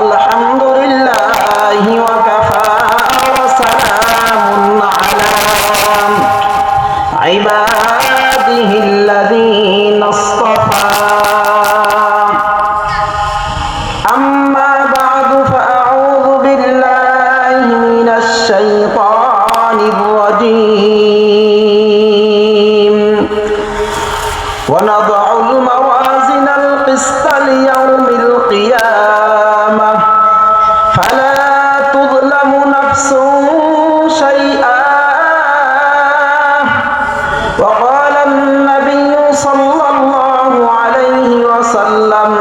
আলহামদুলিল্লাহি ওয়া কাফা ওয়া সালামুন আলা ইবাদিহিল্লাযীনা ইসতাফা আম্মা বা'দু ফাআউযু বিল্লাহি মিনাশ শাইতানির রাজীম ওয়া নাদউল মাওয়াজিনাল কিসতা লিয়াউমিল কিয়ামাহ ফালা তুযলামু নাফসুন শাইআ ওয়া ক্বালা আন-নাবিয়্যু সাল্লাল্লাহু আলাইহি ওয়াসাল্লাম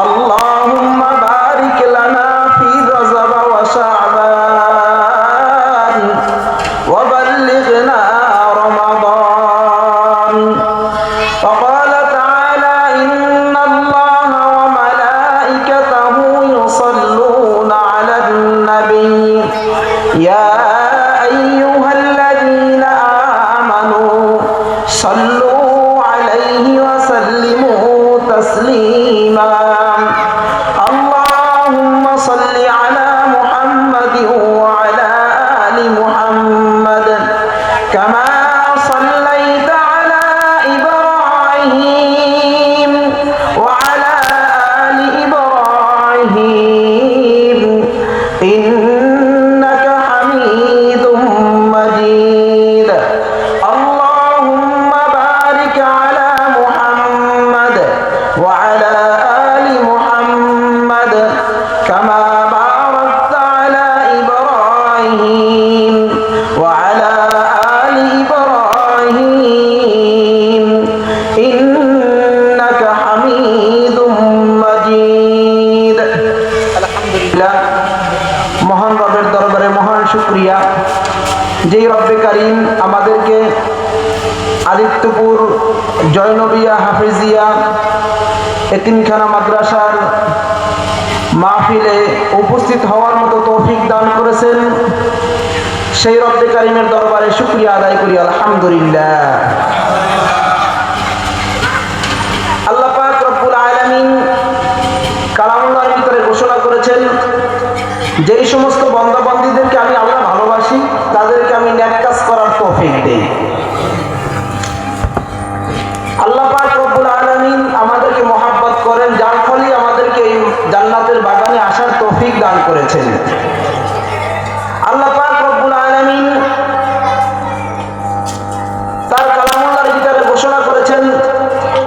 আল্লাহুম্মা বারিক লানা ফি রাজব ওয়া শা'বান ওয়া বাল্লিগনা রমাদান ওয়া ক্বালা তাআলা ইন্না আল্লাহা ওয়া মালাইকাতাহু ইউসাল্লুনা আলান নাবিয়্যি ইয়া আইয়ুহাল্লাযীনা আমানু সাল্লু আলাইহি ওয়া সাল্লিমু তাসলিমা আল্লাহুম্মা সাল্লি আলা মুহাম্মাদিন ওয়া আলা আলি মুহাম্মাদ কামা সাল্লাইতা আলা ইব্রাহিম ওয়া আলা আলি ইব্রাহিম ইন্নাকা হামিদুম মাজিদ আল্লাহুম্মা বারিক আলা মুহাম্মাদ ওয়া আলা আলি মুহাম্মাদ কামা বারাকতা আলা ইব্রাহিম ওয়া আলা আলি ইব্রাহিম ইন্নাকা হামিদুম মাজিদ। আলহামদুলিল্লাহ, মহান রবের দরবারে মহান শুকরিয়া, যেই রব্বে কারীম আমাদেরকে আদিত্যপুর জয়নবিয়া হাফিজিয়া এতিমখানা মাদ্রাসার মাহফিলে উপস্থিত হওয়ার মতো তৌফিক দান করেছেন, সেই রব্বে কারীমের দরবারে শুকরিয়া আদায় করি আলহামদুলিল্লাহ। আল্লাহ পাক রব্বুল আলামিন কালামুল্লাহর ভিতরে ঘোষণা করেছেন, যেই সমস্ত বান্দা-বান্দীদেরকে আমি আল্লাহ ভালোবাসি তাদেরকে আমি নেক কাজ করার তৌফিক দেই। আল্লাহ পাক রব্বুল আলামিন আমাদেরকে মহব্বত করেন, যার ফলে আমাদেরকে এই জান্নাতের বাগানে আসার তৌফিক দান করেছেন। আল্লাহ পাক রব্বুল আলামিন তার কালামুল্লাহর ভিতরে ঘোষণা করেছেন,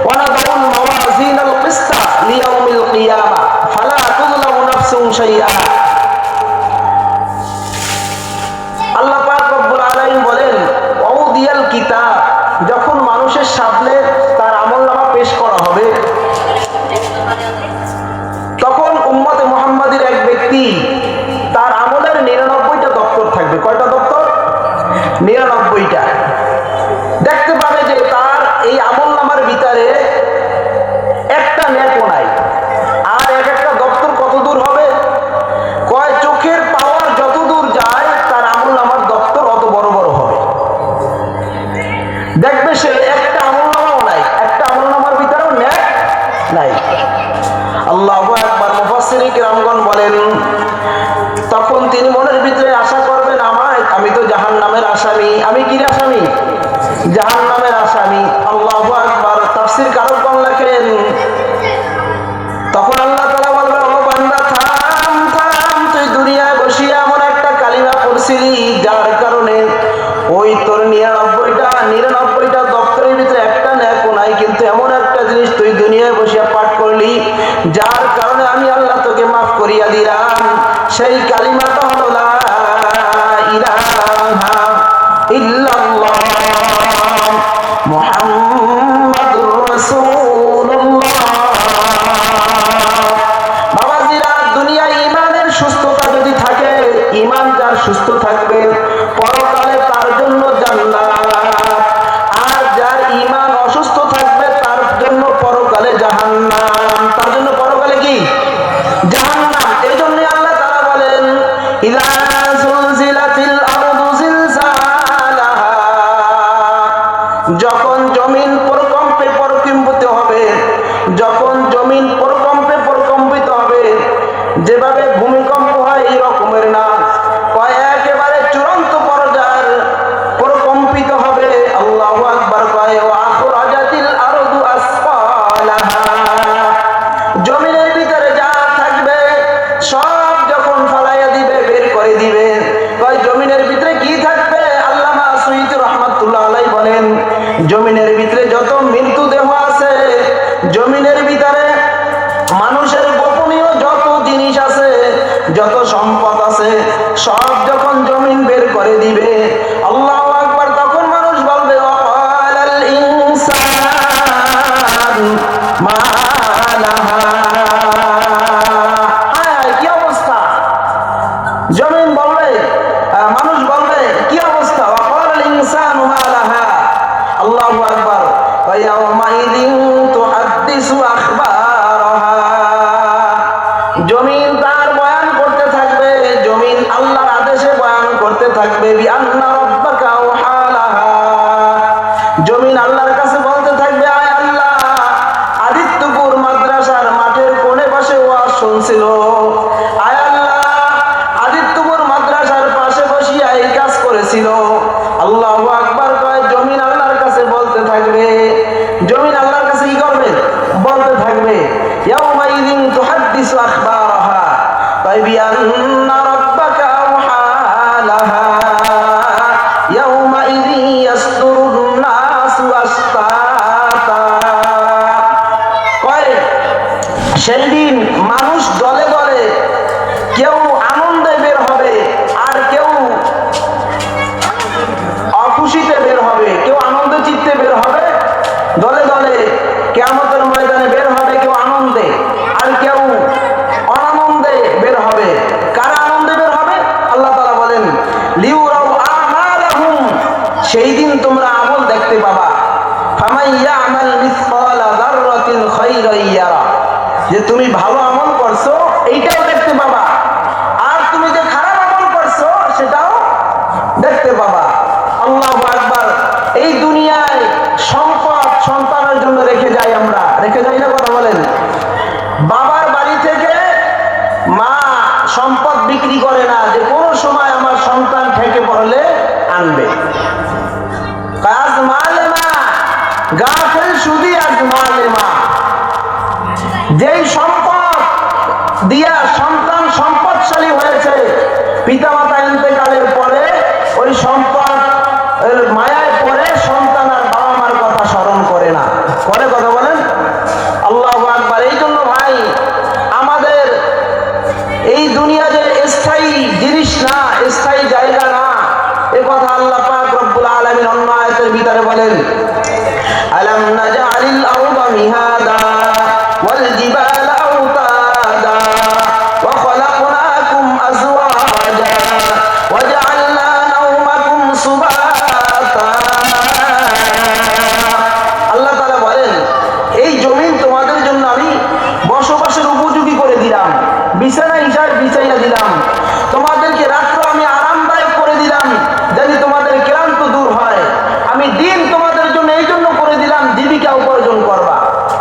ওয়া নাদাউল মাওয়াজিনাল কিসতা লিয়াউমিল কিয়ামাহ ফালা তুযলামু নাফসুন শাইআ। আল্লাহ পাক রব্বুল আলামিন বলেন, ওয়াউদিয়াল কিতাব, যখন মানুষের সামনে তার আমলনামা পেশ করা হবে, তখন উম্মতে মুহাম্মাদির এক ব্যক্তি তার আমলের 99টা দপ্তর থাকবে। কয়টা দপ্তর? 99টা। দেখতে পাবে যে তার এই আমলনামার ভিতরে একটা নেকও নাই। আর এক একটা দপ্তর কত দূর হবে? কয় চোখের পাওয়ার যত দূর যায় তার আমলনামার দপ্তর অত বড় বড় হবে। দেখবে সে একটা আমলনামাও নাই, একটা আমলনামার ভিতরেও নেক নাই। আল্লাহু আকবার। মুফাসসিরিন কিরামগণ বলেন, তখন তিনি মনের ভিতরে আশা করবেন, আমি তো জাহান্নামের আসামি। আমি কি আসামি? জাহান্নামের আসামি। আল্লাহু আকবার। তাফসীর কারকগণ লেখেন, তখন আল্লাহ তাআলা বলবেন, ও বান্দা থাম থাম, তুই দুনিয়ায় বসিয়া এমন একটা কালিমা পড়ছিলি যার কারণে ওই তোর 99টা দপ্তরের ভিতরে একটা নেকও নাই, কিন্তু এমন একটা জিনিস তুই দুনিয়ায় বসিয়া পাঠ করলি যার কারণে আমি আল্লাহ তোকে মাফ করিয়া দিলাম। সেই কালিমাটা হলো লা ইলাহা ইল্লাল্লাহ মুহাম্মাদুর রাসূলুল্লাহ। বাবাজিরা, দুনিয়ায় ঈমানের সুস্থতা যদি থাকে, ঈমান যার সুস্থ থাকবে, পরকালে তার জন্য জান্নাত। আর যার ঈমান অসুস্থ থাকবে তার জন্য পরকালে জাহান্নাম। তার জন্য পরকালে কি? জাহান্নাম। এই জন্য আল্লাহ তাআলা বলেন, ইযা যুলজিলাতিল আরদু জিলজালাহা, যখন জমিন প্রকম্পে প্রকম্পিত হবে, যখন জমিন প্রকম্পে প্রকম্পিত হবে, যেভাবে ভূমিকম্প হয় এই রকমের না, কয় একেবারে চূড়ান্ত পর্যায়ের প্রকম্পিত হবে। আল্লাহু আকবার। কয় ওয়া আখরাজাতিল আরদু আসফালাহা, জমিনের ভিতরে যা থাকবে সব যখন ফালাইয়া দিবে, বের করে দিবে। কয় জমিনের ভিতরে কি থাকবে? আল্লামা সুয়ুতী রাহমাতুল্লাহ আলাইহি বলেন, জমিনের ভিতরে যত মৃতদেহ আছে, জমিনের ভিতরে মানুষের গোপনীয় যত জিনিস আছে, যত সম্পদ আছে, সব যখন জমিন বের করে দিবে, আল্লাহু আকবার, তখন মানুষ বলবে ওয়াকালাল ইনসান মা লাহা। কি অবস্থা? জমিন বলবে, মানুষ বলবে কি অবস্থা? ওয়াকালাল ইনসানু মা লাহা। আল্লাহু আকবার। ইয়াউমাইযিন তুহাদ্দিসু আখবারাহা, জমিন তার বয়ান করতে থাকবে, জমিন আল্লাহর আদেশে বয়ান করতে থাকবে। বিআন্না রাব্বাকা আওহা লাহা, জমিন আল্লাহর কাছে বলতে থাকবে, আয় আল্লাহ, আদিত্যপুর মাদ্রাসার মাঠের কোণে পাশে ওয়াজ শুনছিল, আয় আল্লাহ, আদিত্যপুর মাদ্রাসার পাশে বসিয়া এই কাজ করেছিল। আল্লাহু আকবার। কয় জমিন আল্লাহর কাছে বলতে থাকবে, জমিন আল্লাহর কাছে কি করবে? বলতে থাকবে। ইয়াউমাইযিন তুহাদ্দিসু আখবারাহা, তাই বিআন্না রাব্বাকা আওহা লাহা, ইয়াউমাইযিন ইয়াসদুরুন নাসু আশতাতা। কয় সেই দিন মানুষ দলে দলে, কেউ আনন্দে বের হবে আর কেউ অখুশিতে বের হবে, কেউ আনন্দ চিত্তে বের হবে, দলে দলে কিয়ামতের ময়দানে বের হবে, কেউ আনন্দে আর কেউ অনানন্দে বের হবে। কারা আনন্দে বের হবে? আল্লাহ তাআলা বলেন লিউরাউ আমালাহুম, সেই দিন তোমরা আমল দেখতে পাবা। ফামান ইয়ামাল মিসকালা যাররাতিন খায়রান ইয়ারা, যে তুমি ভালো আমল করছো এইটাও দেখতে পাবা, আর তুমি যে খারাপ আমল করছো সেটাও দেখতে পাবা। আল্লাহু আকবার। এই দুনিয়ায় সম্পদ সন্তানের জন্য রেখে যাই, আমরা রেখে যাই না? কথা বলেন। বাবার বাড়ি থেকে মা সম্পদ বিক্রি করে না, যে কোনো সময় আমার সন্তান ঠেকে পড়লে আনবে। আজ মালে মা গাফেল সুদি, আজ মালে মা, যেই সম্পদ দিয়া সন্তান সম্পদশালী হয়েছে, পিতামাতা ইন্তেকালের পরে ওই সম্পদ মায়ায় পড়ে সন্তান আর বাবা মার কথা স্মরণ করে না। করে? কথা বলেন। আল্লাহু আকবার। এই জন্য ভাই, আমাদের এই দুনিয়া যে স্থায়ী জিনিস না, স্থায়ী জায়গা না, এ কথা আল্লাহ পাক রব্বুল আলামিন অন্য আয়াতের ভিতরে বলেন, আলাম নাজআলিল আরদা মিহাদা ওয়াল জিবালা আওতাদা ওয়া খালাকনাকুম আজওয়াজা ওয়া জাআলনা নাওমাকুম সুবাতা। আল্লাহ তাআলা বলেন, এই জমিন তোমাদের জন্য আমি বসবাসের উপযোগী করে দিলাম, বিছানা হিসাবে বিছাইয়া দিলাম, তোমাদেরকে রাত্র আমি আরামদায়ক করে দিলাম, যদি তোমাদের ক্লান্ত দূর হয়। আমি দিন তোমাদের জন্য এই জন্য করে দিলাম, জীবিকা উপার্জন করবা।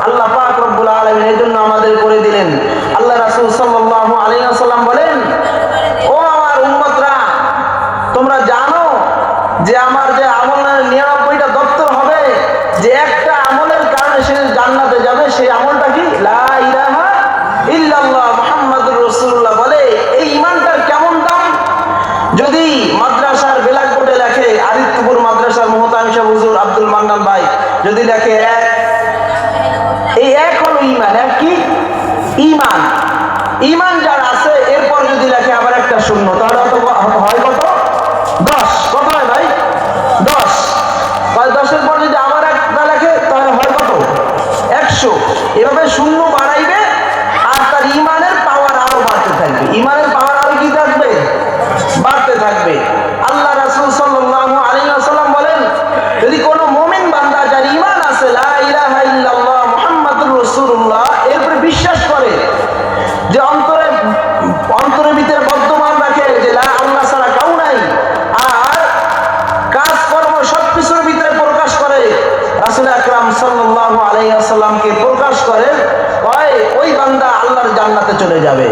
আল্লাহ পাক রব্বুল আলামিন এই জন্য আমাদের করে দিলেন। আল্লাহ রাসূল সাল্লাল্লাহু আলাইহি ওয়াসাল্লাম বলেন, ও আমার উম্মতরা, তোমরা জানো যে আমার যে আমলের 99টা দপ্তর হবে, যে একটা আমলের কারণে সে জান্নাতে যাবে, সেই আমলটা কি? লা ইলাহা ইল্লাল্লাহ মুহাম্মাদুর রাসূলুল্লাহ। বলে এই ঈমানটার কেমন দাম? যদি মাদ্রাসার ব্ল্যাকবোর্ডে লেখে, আদিত্যপুর মাদ্রাসার মুহতামিম সাহেব হুজুর আব্দুল মান্নান ভাই যদি লেখে এক, এই এক হলো ঈমান। এক কি? ঈমান। ঈমান যার আছে, এরপর যদি লেখে আবার একটা শূন্য, তাহলে হয় কত? 10। কত হয় ভাই? 10। 10-এর পর যদি আবার একটা লেখে, তাহলে হয় কত? 100। এভাবে শূন্য বাড়াইবে আর তার ঈমানের পাওয়ার আরো বাড়তে থাকবে। ঈমানের পাওয়ার আরো কি থাকবে? বাড়তে থাকবে। আল্লাহ রাসূল সাল্লাল্লাহু আলাইহি ওয়াসাল্লাম বলেন, যদি কোনো মুমিন বান্দা যার ঈমান আছে, লা ইলাহা ইল্লাল্লাহ মুহাম্মাদুর রাসূলুল্লাহ, এরপরে বিশ্বাস করে, যে অন্তরের ভিতরে বর্তমান রাখে যে লা আল্লাহ ছাড়া কেউ নাই, আর কাজকর্ম সবকিছুর ভিতরে প্রকাশ করে রাসূল আকরাম সাল্লাল্লাহু আলাইহি ওয়াসাল্লামকে প্রকাশ করে, ওই বান্দা আল্লাহর জান্নাতে চলে যাবে।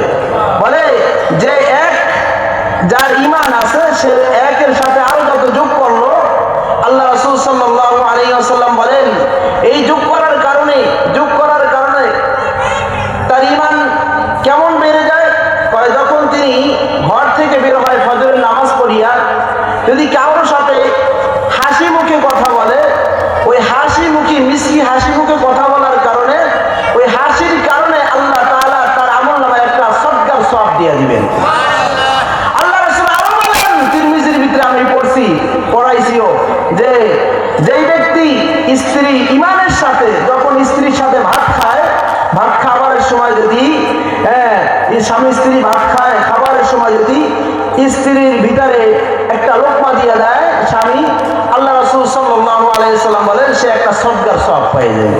যার ঈমান আছে সে একের সাথে আরো যত যোগ করলো, আল্লাহ রাসূল সাল্লাল্লাহু আলাইহি ওয়াসাল্লাম বলেন এই যোগ করার কারণে তার ঈমান কেমন বেড়ে যায়। যখন তিনি ঘর থেকে বের হয় ফজরের নামাজ পড়িয়া, যদি কারোর সাথে হাসি মুখে কথা বলে, ওই হাসি মুখে মিষ্টি হাসি মুখে কথা বলার কারণে, ওই হাসির কারণে আল্লাহ তাআলা তার আমলনামায় একটা সদকার সওয়াব দিয়ে দিবেন। আল্লাহ রাসূল আরো বলেন, তিরমিজির ভিতরে আমি পড়াইছিও যে যেই ব্যক্তি স্ত্রী ঈমানের সাথে যখন স্ত্রীর সাথে ভাত খায়, ভাত খাবারের সময় যদি স্বামী স্ত্রী ভাত খায়, খাবারের সময় যদি স্ত্রীর ভিতরে একটা লোকমা দিয়ে দেয় স্বামী, আল্লাহ রাসূল সাল্লাল্লাহু আলাইহি ওয়াসাল্লাম বলেন সে একটা সদকার সওয়াব পেয়ে যাবে।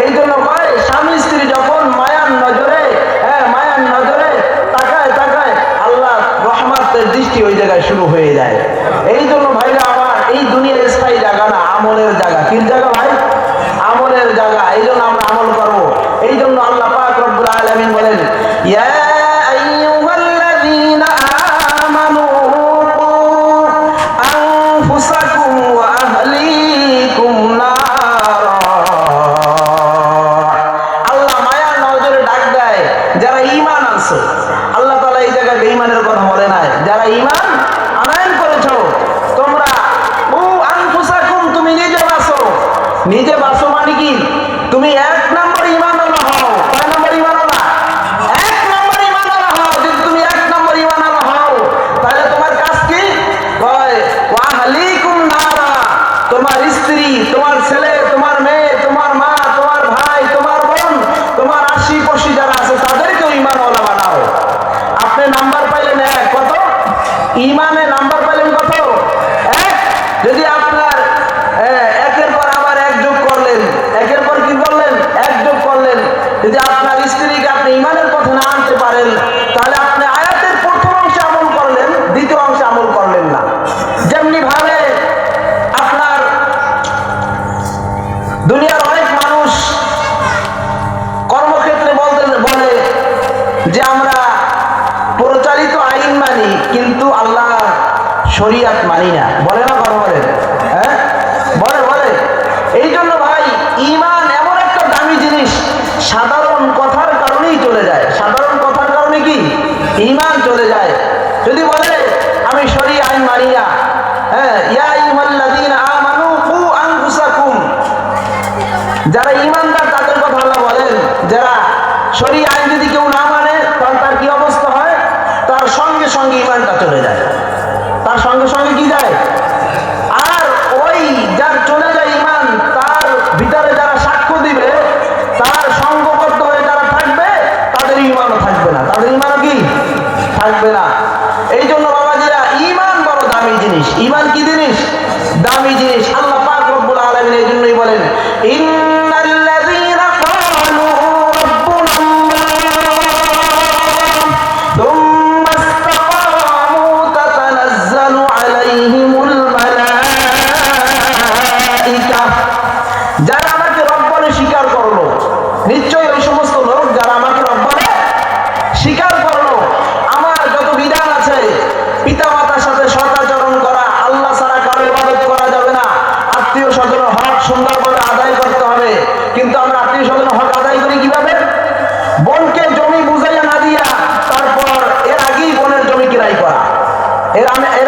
এই জন্য কয় স্বামী স্ত্রী যখন মায়ার নজরে তাকায় আল্লাহ রহমতের দৃষ্টি ওই জায়গায় শুরু হয়ে যায়। এই জন্য ভাইরা আমার, এই দুনিয়ার স্থায়ী জায়গা না, আমলের জায়গা। কি জায়গা ভাই? আমলের জায়গা। এই জন্য আমরা আমল করবো। এই জন্য আল্লাহ পাক রব্বুল আলামিন বলেন, ইয়া আইয়ুহাল্লাযীনা আমানু কু আনফুসাকুম ওয়া আহলিকুম নারা। আল্লাহ মায়ার নজরে ডাক দেয় যারা ঈমান আছে। আল্লাহ তাআলা এই জায়গায় বেঈমানের কথা বলে নাই, যারা ঈমান আনয়ন করেছো তোমরা, ও আনফুসাকুম, তুমি নিজে বাঁচো মানে কি? তুমি এক নম্বর ঈমানওয়ালা হও। কয় নম্বর ঈমানওয়ালা? এক নম্বর ঈমানওয়ালা হও। যদি তুমি এক নম্বর ঈমানওয়ালা হও তাহলে তোমার কাজ কি? কয় ওয়া আহলিকুম নারা, তোমার স্ত্রী, তোমার ছেলে, তোমার মেয়ে, তোমার মা, তোমার ভাই, তোমার বোন, তোমার আশি-পাশি যারা আছে তাদেরকেও ঈমানওয়ালা বানাও। আপনি নাম্বার পাইলেন এক, কত? ঈমানে নাম্বার পাইলেন কত? এক। যদি আপনার একের পর আবার এক যোগ করলেন, একের পর কি করলেন? এক যোগ করলেন। যদি আপনার স্ত্রীকে আপনি ঈমানের পথে না আনতে পারেন তাহলে আপনি আয়াতের প্রথম অংশে আমল করলেন, দ্বিতীয় অংশে আমল করলেন না। যেমনি ভাবে আপনার দুনিয়ার অনেক মানুষ কর্মক্ষেত্রে বলে যে আমরা প্রচারিত আইন মানি কিন্তু আল্লাহর শরীয়ত মানি না, বলে না? কথা বলে, হ্যাঁ বলে। এই জন্য ভাই ঈমান এমন একটা দামি জিনিস, সাধারণ কথার কারণেই চলে যায়। সাধারণ কথার কারণে কি ঈমান চলে যায়। যদি বলে আমি শরীয়ত আইন মানি না, ইয়া আইয়ুহাল্লাযীনা আমানু কু আনফুসাকুম, যারা ঈমানদার তাদের কথা আল্লাহ বলেন। যারা শরীয়ত আইন যদি কেউ না মানে তাহলে তার কি অবস্থা হয়? তার সঙ্গে সঙ্গে ঈমানটা চলে যায়, তার সঙ্গে সঙ্গে কি যায়? আর ওই যার চলে যায় ঈমান, তার ভিতরে যারা সাক্ষ্য দিবে, তার সঙ্গবদ্ধ হয়ে যারা থাকবে তাদের ঈমানও থাকবে না, তাদের ঈমানও কি থাকবে না। এই জন্য বাবাজিরা ঈমান বড় দামি জিনিস। ঈমান কি জিনিস? দামি জিনিস। আল্লাহ পাক রব্বুল আলামিন এই জন্যই বলেন, ইন্নাল্লাযীনা ক্বালু রাব্বুনাল্লাহ থুম্মা ইসতাকামু তাতানাজ্জালু আলাইহিমুল মালাঈকা। যারা আমাকে রব বলে স্বীকার করলো, নিশ্চয়ই ওই সমস্ত লোক যারা আমাকে রব বলে স্বীকার করলো, আমার যত বিধান আছে, পিতা মাতার সাথে সদাচরণ করা, আল্লাহ ছাড়া কারো ইবাদত করা যাবে না, আত্মীয় স্বজনের হক সুন্দরভাবে আদায় করতে হবে। কিন্তু আমরা আত্মীয় স্বজনের হক আদায় করি কিভাবে? বোনকে জমি বুঝাইয়া না দিয়া তারপর এর আগেই বোনের জমি কিরাই করা, এর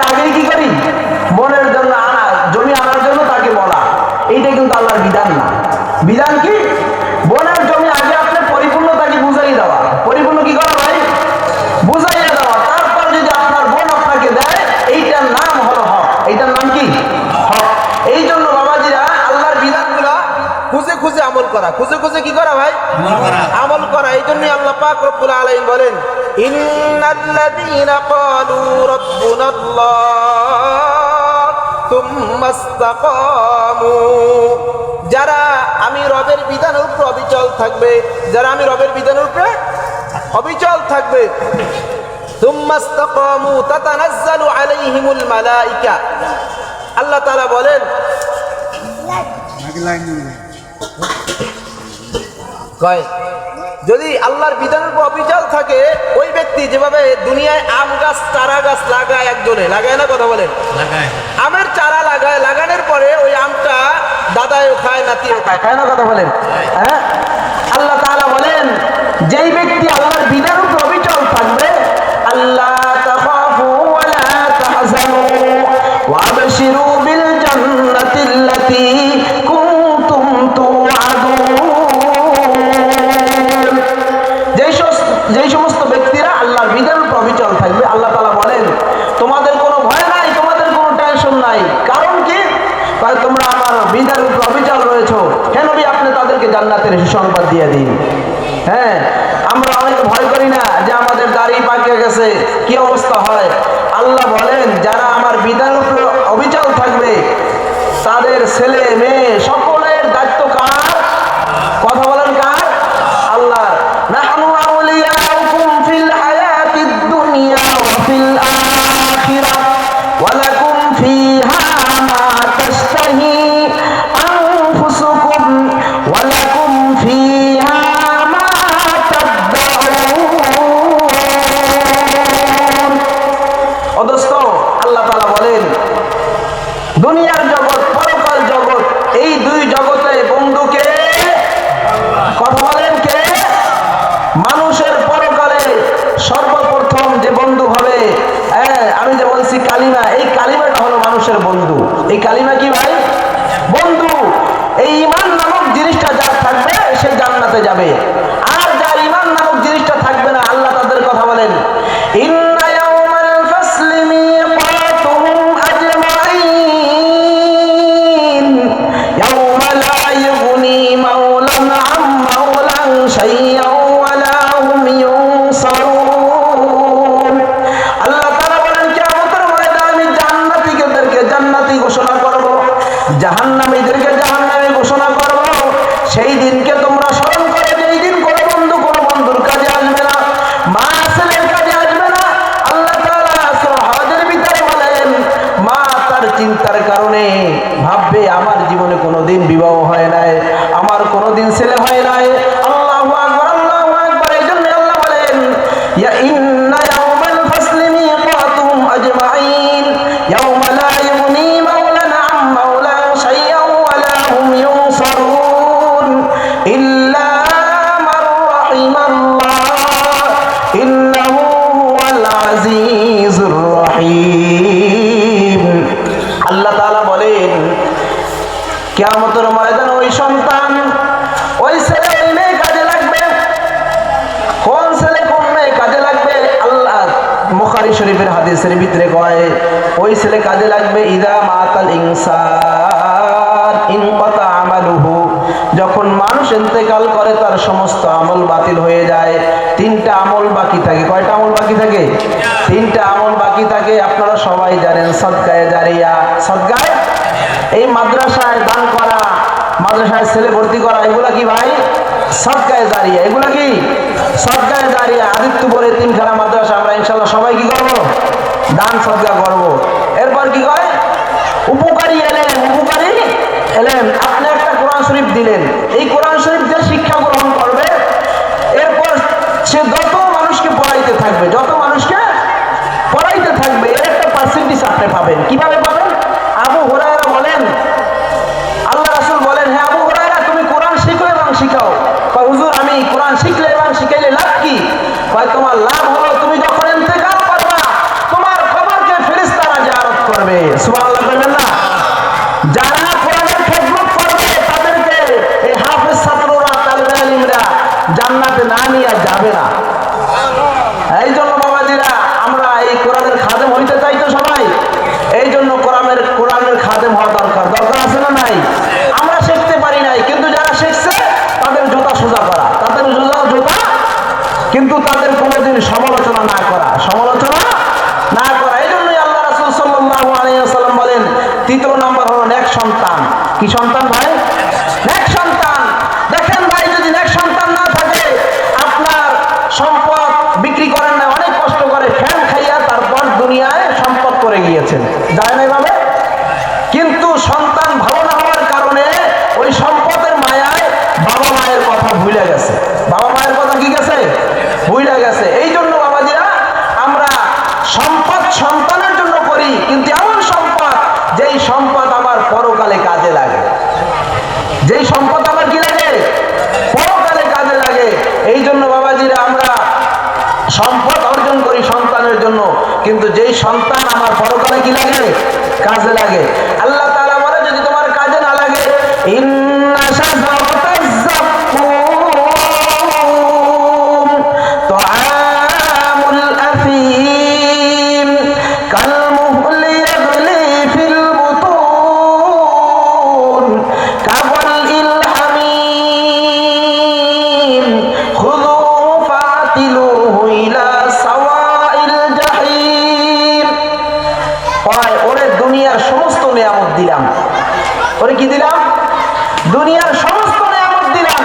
আগেই কি করি? বোনের জন্য জমি আনার জন্য তাকে বলা। এইটা কিন্তু আল্লাহর বিধান না। বিধান কি? বোনের জমি আগে আপনি পরিপূর্ণ তাকে বুঝাই দেওয়া। পরিপূর্ণ কি করা ভাই? বুঝাইয়া দেওয়া। তারপর যদি আপনার বোন আপনাকে দেয়, এইটার নাম হলো হক। এইটার নাম কি? হক। এই জন্য বাবাজিরা আল্লাহর বিধানগুলা খুঁজে খুঁজে আমল করা। খুঁজে খুঁজে কি করা ভাই? আমল করা। এই জন্যই আল্লাহ পাক রব্বুল আলামিন বলেন, ইন্নাল্লাযীনা ক্বালু রাব্বুনাল্লাহ থুম্মা ইসতাকামু, যারা আমি রবের বিধানের উপর অবিচল থাকবে, যারা আমি রবের বিধানের উপরে অবিচল থাকবে, থুম্মা ইসতাকামু তাতানাজ্জালু আলাইহিমুল মালাঈকা। আল্লাহ তাআলা বলেন, কয় যদি আল্লাহর বিধানের উপর অবিচার থাকে, ওই ব্যক্তি যেভাবে দুনিয়ায় আম গাছ চারা গাছ লাগায়, একজনে লাগায় না, কথা বলেন, আমের চারা লাগায়, লাগানোর পরে ওই আমটা দাদাও খায়, নাতিও খায়, খায় না, কথা বলেন। হ্যাঁ, আল্লাহ তাআলা বলেন যেই ব্যক্তি আল্লাহর বিধানের উপর অবিচল থাকবে, আল্লাহ তাখাফু ওয়া লা তাহজানু ওয়া আবশিরু বিল জান্নাতিল্লাতী কুনতুম তুআদুন। যেই সমস্ত ব্যক্তিরা আল্লাহর বিধানের উপর অবিচল থাকবে, আল্লাহ তাআলা বলেন তোমাদের কোনো ভয় নাই, তোমাদের কোনো টেনশন নাই। কারণ কি? তোমরা আমার বিধানের উপর অবিচল রয়েছো। হে নবী, আপনি তাদেরকে জান্নাতের সুসংবাদ দিয়ে দিন। হ্যাঁ, আমরা অনেক ভয় করি না যে আমাদের দাড়ি পাকে গেছে, কি অবস্থা হয়। আল্লাহ বলেন যারা আমার বিধানের উপর অবিচল থাকবে, তাদের ছেলে মেয়ে সকলের দায়িত্ব কার? কথা বলেন কার? আল্লাহ। নাহনু আউলিয়াউকুম ফিল হায়াতিদ দুনিয়া ওয়া ফিল আখিরাহ ওয়া লাকুম ফিহা মা তাশতাহি আনফুসুকুম ওয়া লাকুম ফিহা মা তাদউন। অদস্ত আল্লাহ তাআলা বলেন দুনিয়ার জগৎ, পরকাল জগৎ, এই দুই জগতে বন্ধুকে, কথা বলেন কে? মানুষের পরকালে সর্বপ্রথম যে বন্ধু হবে, আমি যে বলছি কালিমা, এই কালিমাটা হলো মানুষের বন্ধু। এই কালিমা কি ভাই? বন্ধু। এই ঈমান নামক জিনিসটা যার থাকবে সে জান্নাতে যাবে। আর যার ঈমান নামক জিনিসটা থাকবে না, আল্লাহ তাদের কথা বলেন ইন্না ইয়াউমাল ফাসলি মিকাতুহুম আজমাইন ইয়াউমা লা ইউগনি মাওলান আম মাওলান শাইআন ওয়া লা হুম ইউনসারুন। আল্লাহ তাআলা বলেন কিয়ামতের ময়দানে আমি জান্নাতীদেরকে জান্নাতি ঘোষণা করব, জাহান্নামীদেরকে জাহান্নামী ঘোষণা করব। সেই দিনকে তোমরা স্মরণ করো, যেই দিন কোনো বন্ধু কোনো বন্ধুর কাজে আসবে না, মা ছেলের কাজে আসবে না। আল্লাহ তাআলা সূরা হজের ভিতরে বলেন মা তার চিন্তার কারণে ভাববে আমার জীবনে কোনোদিন বিবাহ হয় নাই, আমার কোনোদিন ছেলে হয় নাই। আল্লাহু আকবার, আল্লাহু আকবার। এইজন্য আল্লাহ বলেন ইয়া ইন্না ইয়াউমাল ফাসলি মিকাতুহুম আজমাইন ইয়াউমা লা ইউগনি মাওলান আম মাওলান শাইআন ওয়া লা হুম ইউনসারুন ইল্লা মান রাহিমাল্লাহ ইন্নাহু হুয়াল আজিজুর রহিম। আল্লাহ তাআলা বলেন কিয়ামতের ময়দানে ওই সন্তান, ওই ছেলে ওই মেয়ে কাজে লাগবে। কোন ছেলে কোন মেয়ে কাজে লাগবে? আল্লাহ বুখারী শরীফের হাদিসের ভিতরে কয় ওই ছেলে কাজে লাগবে ইদা মাতাল ইনসান ইনকাতা আমালুহু, যখন মানুষ ইন্তেকাল করে তার সমস্ত আমল বাতিল হয়ে যায়। তিনটা আমল বাকি থাকে। কয়টা আমল বাকি থাকে? তিনটা আমল বাকি থাকে। আপনারা সবাই জানেন সদকায়ে জারিয়া। সদকায়ে, এই মাদ্রাসায় দান করা, মাদ্রাসায় ছেলে ভর্তি করা, এগুলা কি ভাই? সদকায়ে জারিয়া। এগুলা কি? সদকায়ে জারিয়া। আদিত্যপুরে তিনখানা মাদ্রাসা, আমরা ইনশাআল্লাহ সবাই কি করব? দান সদকা করব। এরপর কি কয়? উপকারী এলেন, উপকারী এলেন। আপনি একটা কোরআন শরীফ দিলেন, এই কোরআন শরীফ যে শিক্ষা গ্রহণ করবে, এরপর সে যত মানুষকে পড়াইতে থাকবে, যত মানুষকে পড়াইতে থাকবে, এর একটা পার্সেন্টেজ আপনি পাবেন। কিভাবে পাবেন? আবু হুরায়রা বলেন, আল্লাহ রাসূল বলেন, হে আবু হুরায়রা, তুমি কোরআন শিখো এবং শিখাও। কয় হুজুর, আমি কোরআন শিখলে এবং শিখাইলে লাভ কি? কয় তোমার লাভ হলো তুমি যখন ইন্তেকাল করবা, তোমার কবরকে ফেরেশতারা জিয়ারত করবে। সুবহানাল্লাহ বলবেন না? যারা কোরআনের খেদমত করবে তাদেরকে এই হাফেজ ছাত্ররা, তালিবে ইলমরা জান্নাতে না নিয়ে যাবে না। এই জন্য বাবাজিরা, আমরা এই কোরআনের খাদেম হইতে চাই তো সবাই। এই জন্য কোরআনের খাদেম হওয়া দরকার। দরকার আছে না নাই? আমরা শিখতে পারি নাই, কিন্তু যারা শিখছে তাদের জুতা সোজা করা, তাদের জুতা, কিন্তু তাদের কোনোদিন সমালোচনা না করা, সমালোচনা না করা। এই জন্যই আল্লাহ রাসূল সাল্লাল্লাহু আলাইহি ওয়াসাল্লাম বলেন তৃতীয় নম্বর হলো নেক সন্তান। কি সন্তান ভাই? নেক সন্তান। দেখেন ভাই, যদি নেক সন্তান না থাকে, আপনার সম্পদ বিক্রি করেন না, অনেক কষ্ট করে ফ্যান খাইয়া তারপর দুনিয়ায় সম্পদ করে গিয়েছেন, যায় না এভাবে। কিন্তু সন্তান ভালো না হওয়ার কারণে ওই সম্পদের মায়ায় বাবা মায়ের কথা ভুলে গেছে। বাবা মায়ের কথা ভুলে গেছে। এই জন্য বাবাজিরা আমরা সম্পদ সন্তানের জন্য করি, কিন্তু এমন সম্পদ যেই সম্পদ আমার পরকালে কাজে লাগে, যেই সম্পদ আমার কি লাগে, পরকালে কাজে লাগে। এই জন্য বাবাজিরা আমরা সম্পদ অর্জন করি সন্তানের জন্য, কিন্তু যেই সন্তান আমার পরকালে কি লাগে, কাজে লাগে। আল্লাহ তাআলা বলে যদি তোমার কাজে না লাগে, ইন্না শাজারাতাজ যাক্কুম তুআমুল আফীম কালমুহলি ইয়াগলি ফিল বুতুন কাওয়ালিল হামীম খুযু ফাতিলুহু ইলা সাওয়াইল জাহিম। ওরে দুনিয়ার সমস্ত নিয়ামত দিলাম, ওরে কি দিলাম, দুনিয়ার সমস্ত নিয়ামত দিলাম,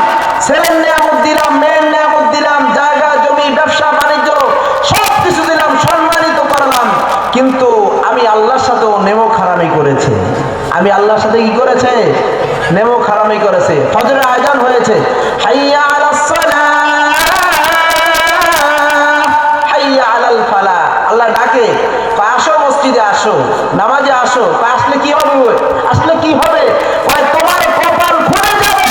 ছেলের নিয়ামত দিলাম, মেয়ের নিয়ামত দিলাম, জায়গা জমি ব্যবসা বাণিজ্য সব কিছু দিলাম, সম্মানিত করলাম, কিন্তু আমি আল্লাহর সাথেও নেমক হারামি করেছে। আমি আল্লাহর সাথে কি করেছে, নেমক হারামি করেছে। ফজরের আযান হয়েছে, হাইয়া আলাস সালাহ হাইয়া আলাল ফালাহ, আল্লাহ ডাকে, আসো মসজিদে আসো, নামাজে আসো। আসলে কি হবে, আসলে কি হবে, তোমার কপাল খুলে যাবে,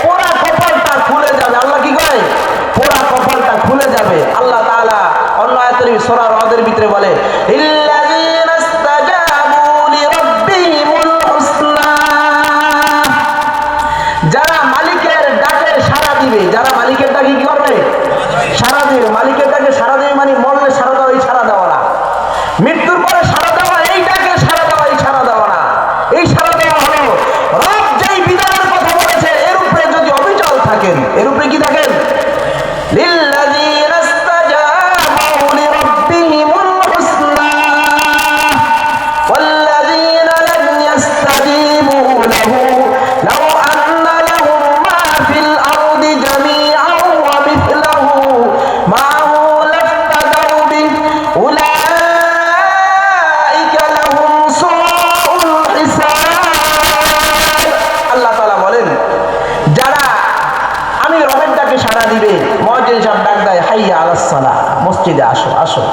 পোড়া কপালটা খুলে যাবে। আল্লাহ কি করে, পোড়া কপালটা খুলে যাবে। আল্লাহ তাআলা অন্য আয়াতের সূরা রদের ভিতরে বলে, ইল্লাযীনা ইসতাজাবু লিরাব্বিহিমুল হুসনা, যারা মালিকের ডাকে সাড়া দিবে, যারা মালিকের ডাকে কি করবে, সাড়া দিবে। মালিকের ডাকে সাড়া দিবে মানে মরলে সাড়া দেওয়া, এই সাড়া দেওয়া না, মৃত্যুর পরে সাড়া দেওয়া, এই ডাকে সাড়া দেওয়া, এই সাড়া দেওয়া না। এই সাড়া দেওয়া হলো রব যেই বিধানের কথা বলেছে এর উপরে যদি অবিচল থাকেন, এর উপরে কি থাকেন, লিল্লাযীনা ইসতাজাবু লিরাব্বিহিমুল হুসনা ওয়াল্লাযীনা লাম ইসতাজিবু লাহু লাউ আন্না লাহুম মা ফিল আরদি জামিআন ওয়া মিথলাহু মা'হু লাফতাদাউ বিহি উলাইকা লাহুম সুউল হিসাব। আল্লাহ তাআলা বলেন, যারা আমি রবের ডাকে সাড়া দিবে, মুয়াজ্জিন সাহেব ডাক দেয় হাইয়া আলাস সালাহ, মসজিদে আসো আসো,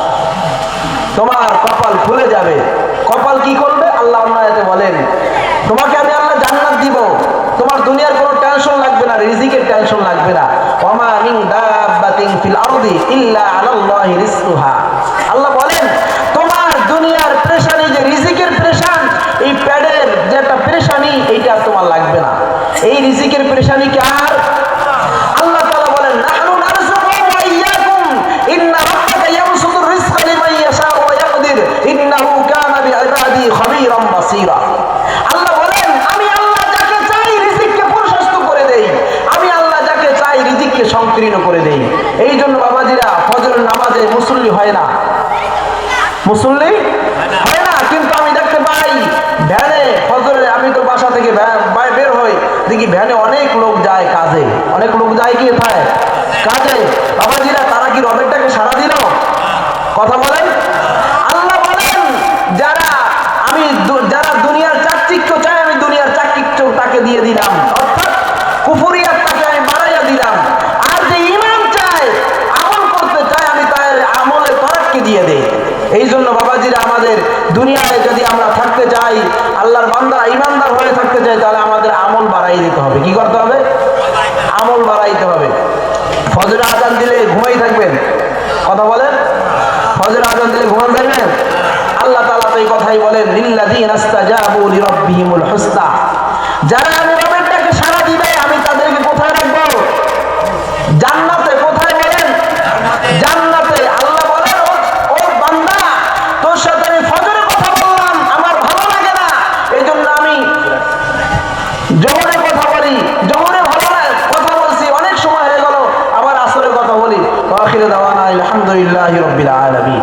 তোমার কপাল খুলে যাবে। কপাল কি করবে, আল্লাহ অন্য আয়াতে বলেন, তোমাকে আমি আল্লাহ জান্নাত দিব, তোমার দুনিয়ার কোনো টেনশন লাগবে না, রিজিকের টেনশন লাগবে না। ওয়ামা মিন দাব্বাতিন ফিল আরদি ইল্লা আলাল্লাহি রিজকুহা। আল্লাহ বলেন তোমার দুনিয়ার পেরেশানি, যে রিজিকের পেরেশান, এই প্যাডের যে একটা পেরেশানি, এইটা আর তোমার লাগবে না। এই রিজিকের পেরেশানি কার, আল্লাহ তাআলা বলেন, নাহনু নারযুকুকুম ওয়া ইয়্যাকুম ইন্না রাব্বাকা ইয়াবসুতুর রিজকা লিমান ইয়াশাউ ওয়া ইয়াকদির ইন্নাহু কানা বিইবাদি খাবীরাম বাসীরা। আল্লাহ বলেন আমি আল্লাহ যাকে চাই রিজিককে প্রশস্ত করে দেই, আমি আল্লাহ যাকে চাই রিজিককে সংকীর্ণ করে দেই। এই জন্য বাবাজিরা ফজরের নামাজে মুসল্লি হয় না, মুসল্লি হয় না, কিন্তু আমি দেখতে পাই ভ্যানে ফজরে, আমি তো বাসা থেকে বের হই, দেখি ভ্যানে অনেক লোক যায় কাজে, অনেক লোক যায় কি পায় কাজে। বাবাজিরা তারা কি রবের ডাকে সাড়া দিল, কথা বলেন। আল্লাহ বলেন যারা যারা দুনিয়ার চাকচিক্য চায়, আমি দুনিয়ার চাকচিক্য তাকে দিয়ে দিলাম, অর্থাৎ কুফরিয়াত তাকে আমি বাড়াইয়া দিলাম। আর যে ঈমান চায়, আমল করতে চায়, আমি তার আমলে তরাক্কি দিয়ে দেই। এই জন্য বাবাজিরা আমাদের দুনিয়ায় যদি আমরা থাকতে চাই, আল্লাহর বান্দারা ঈমানদার হয়ে থাকতে চাই, তাহলে আমাদের আমল বাড়াই দিতে হবে। কি করতে হবে, আমল বাড়াইতে হবে। ফজরের আযান দিলে ঘুমাই থাকবেন, কথা বলেন, ফজরের আযান দিলে ঘুমান থাকবেন। আল্লাহ তাআলা তো এই কথাই বলেন, লিল্লাযীনা ইসতাজাবু লিরাব্বিহিমুল হুসনা, যারা আমি রবের ডাকে সাড়া দিবে, আমি তাদেরকে কোথায় রাখবো, জান্নাতে। কোথায় বলেন, জান্নাতে। আল্লাহ বলেন, ও বান্দা, তোর সাথে আমি ফজরের কথা বললাম, আমার ভালো লাগে না, এই জন্য আমি জোহরের কথা বলি, জোহরে ভালো কথা বলছি, অনেক সময় হয়ে গেল, আবার আসরের কথা বলি। ওয়া আখিরু দাওয়ানা আলহামদুলিল্লাহি রাব্বিল আলামিন।